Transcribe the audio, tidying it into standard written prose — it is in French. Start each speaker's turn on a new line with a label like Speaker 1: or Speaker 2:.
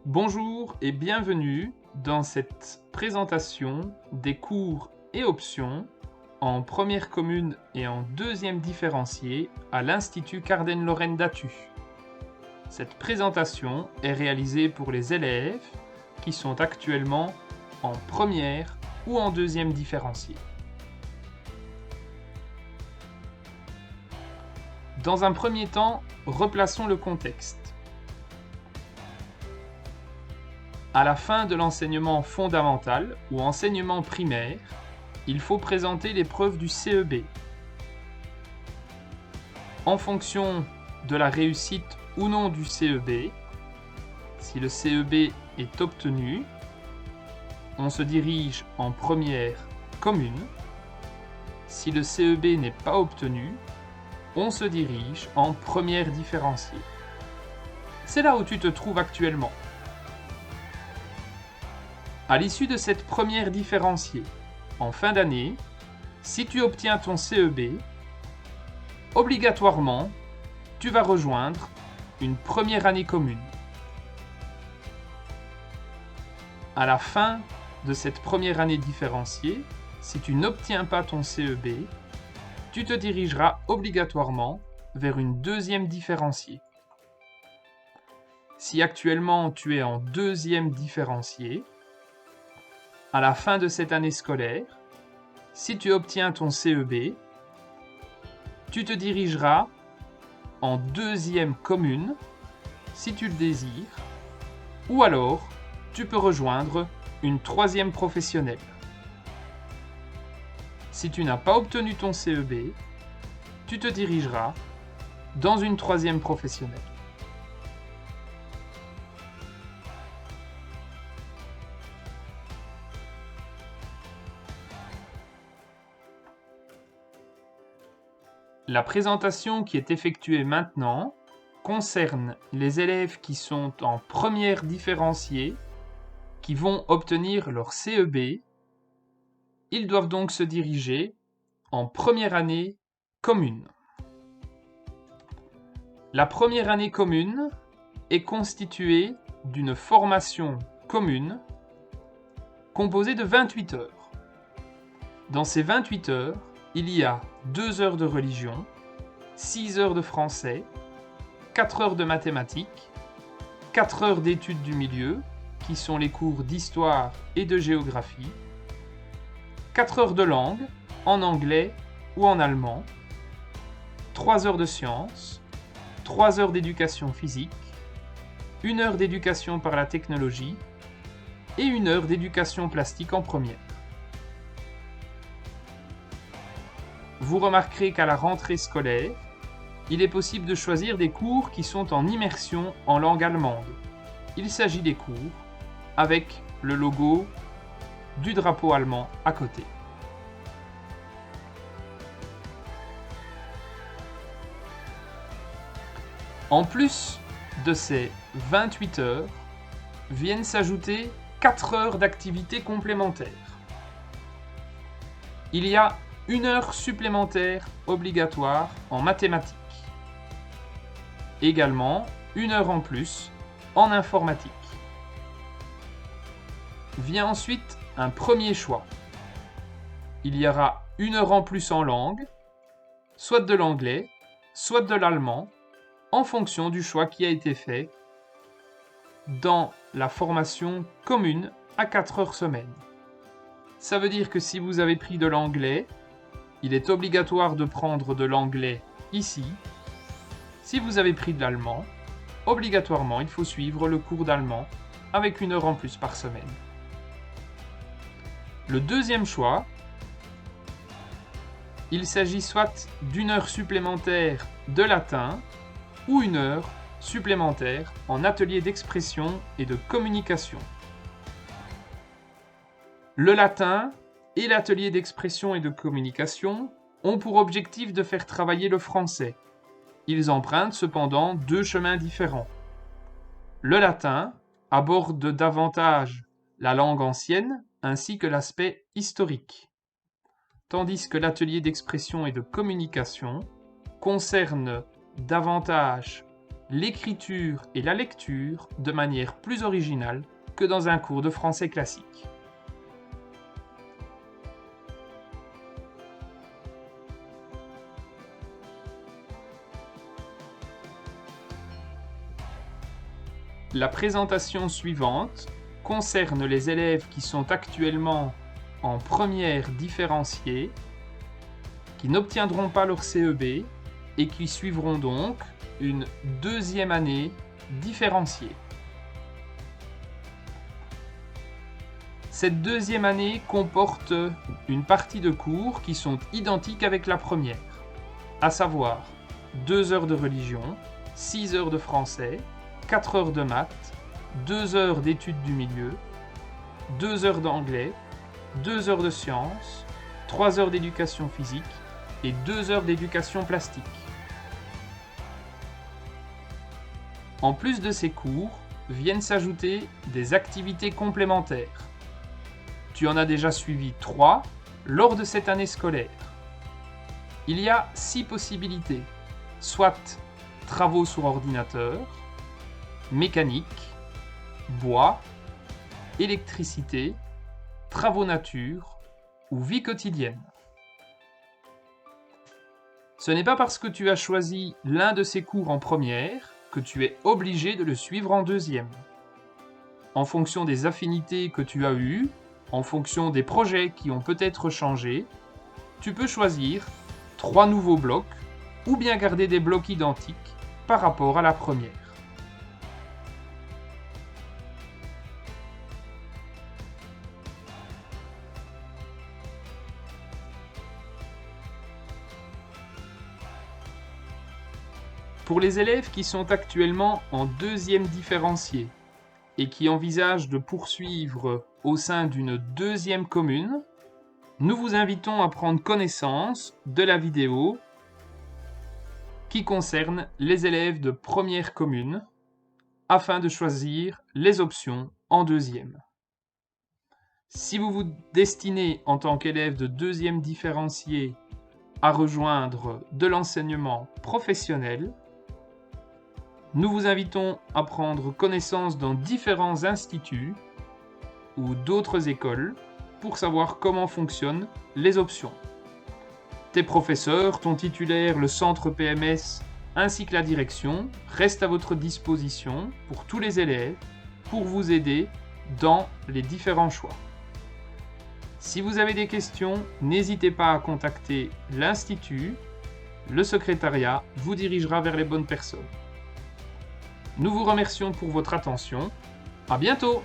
Speaker 1: Bonjour et bienvenue dans cette présentation des cours et options en première commune et en deuxième différencié à l'Institut Cardenne-Lorraine d'Attu. Cette présentation est réalisée pour les élèves qui sont actuellement en première ou en deuxième différencié. Dans un premier temps, replaçons le contexte. À la fin de l'enseignement fondamental ou enseignement primaire, il faut présenter l'épreuve du CEB. En fonction de la réussite ou non du CEB, si le CEB est obtenu, on se dirige en première commune. Si le CEB n'est pas obtenu, on se dirige en première différenciée. C'est là où tu te trouves actuellement. À l'issue de cette première différenciée, en fin d'année, si tu obtiens ton CEB, obligatoirement, tu vas rejoindre une première année commune. À la fin de cette première année différenciée, si tu n'obtiens pas ton CEB, tu te dirigeras obligatoirement vers une deuxième différenciée. Si actuellement tu es en deuxième différenciée, à la fin de cette année scolaire, si tu obtiens ton CEB, tu te dirigeras en deuxième commune, si tu le désires, ou alors tu peux rejoindre une troisième professionnelle. Si tu n'as pas obtenu ton CEB, tu te dirigeras dans une troisième professionnelle. La présentation qui est effectuée maintenant concerne les élèves qui sont en première différenciée, qui vont obtenir leur CEB. Ils doivent donc se diriger en première année commune. La première année commune est constituée d'une formation commune composée de 28 heures. Dans ces 28 heures, il y a 2 heures de religion, 6 heures de français, 4 heures de mathématiques, 4 heures d'études du milieu, qui sont les cours d'histoire et de géographie, 4 heures de langue, en anglais ou en allemand, 3 heures de sciences, 3 heures d'éducation physique, 1 heure d'éducation par la technologie et 1 heure d'éducation plastique en première. Vous remarquerez qu'à la rentrée scolaire, il est possible de choisir des cours qui sont en immersion en langue allemande. Il s'agit des cours avec le logo du drapeau allemand à côté. En plus de ces 28 heures, viennent s'ajouter 4 heures d'activité complémentaire. Il y a 1 heure supplémentaire obligatoire en mathématiques. Également, 1 heure en plus en informatique. Vient ensuite un premier choix. Il y aura 1 heure en plus en langue, soit de l'anglais, soit de l'allemand, en fonction du choix qui a été fait dans la formation commune à 4 heures semaine. Ça veut dire que si vous avez pris de l'anglais, il est obligatoire de prendre de l'anglais ici. Si vous avez pris de l'allemand, obligatoirement, il faut suivre le cours d'allemand avec 1 heure en plus par semaine. Le deuxième choix, il s'agit soit d'1 heure supplémentaire de latin ou 1 heure supplémentaire en atelier d'expression et de communication. Le latin et l'atelier d'expression et de communication ont pour objectif de faire travailler le français. Ils empruntent cependant 2 chemins différents. Le latin aborde davantage la langue ancienne ainsi que l'aspect historique, tandis que l'atelier d'expression et de communication concerne davantage l'écriture et la lecture de manière plus originale que dans un cours de français classique. La présentation suivante concerne les élèves qui sont actuellement en première différenciée, qui n'obtiendront pas leur CEB et qui suivront donc une deuxième année différenciée. Cette deuxième année comporte une partie de cours qui sont identiques avec la première, à savoir 2 heures de religion, 6 heures de français, 4 heures de maths, 2 heures d'études du milieu, 2 heures d'anglais, 2 heures de sciences, 3 heures d'éducation physique et 2 heures d'éducation plastique. En plus de ces cours, viennent s'ajouter des activités complémentaires. Tu en as déjà suivi 3 lors de cette année scolaire. Il y a 6 possibilités, soit travaux sur ordinateur, mécanique, bois, électricité, travaux nature ou vie quotidienne. Ce n'est pas parce que tu as choisi l'un de ces cours en première que tu es obligé de le suivre en deuxième. En fonction des affinités que tu as eues, en fonction des projets qui ont peut-être changé, tu peux choisir 3 nouveaux blocs ou bien garder des blocs identiques par rapport à la première. Pour les élèves qui sont actuellement en deuxième différenciée et qui envisagent de poursuivre au sein d'une deuxième commune, nous vous invitons à prendre connaissance de la vidéo qui concerne les élèves de première commune afin de choisir les options en deuxième. Si vous vous destinez en tant qu'élève de deuxième différenciée à rejoindre de l'enseignement professionnel, nous vous invitons à prendre connaissance dans différents instituts ou d'autres écoles pour savoir comment fonctionnent les options. Tes professeurs, ton titulaire, le centre PMS ainsi que la direction restent à votre disposition pour tous les élèves pour vous aider dans les différents choix. Si vous avez des questions, n'hésitez pas à contacter l'institut. Le secrétariat vous dirigera vers les bonnes personnes. Nous vous remercions pour votre attention. À bientôt!